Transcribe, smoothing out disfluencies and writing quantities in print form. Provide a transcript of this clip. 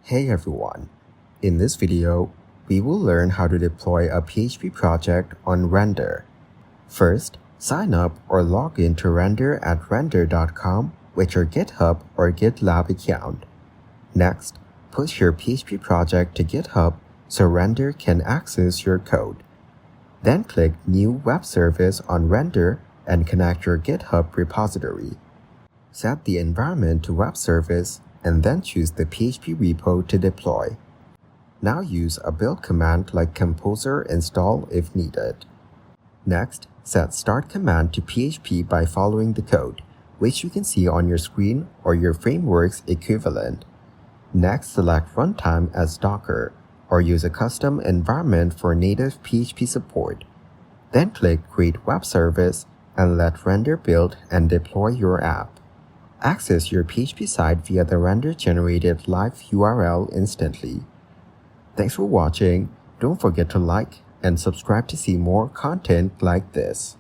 Hey everyone! In this video, we will learn how to deploy a PHP project on Render. First, sign up or log in to Render at render.com with your GitHub or GitLab account. Next, push your PHP project to GitHub so Render can access your code. Then click New Web Service on Render and connect your GitHub repository. Set the environment to Web Service and then choose the PHP repo to deploy. Now use a build command like composer install if needed. Next, set start command to PHP by following the code, which you can see on your screen or your framework's equivalent. Next, select runtime as Docker or use a custom environment for native PHP support. Then click Create Web Service and let Render build and deploy your app. Access your PHP site via the render-generated live URL instantly. Thanks for watching. Don't forget to like and subscribe to see more content like this.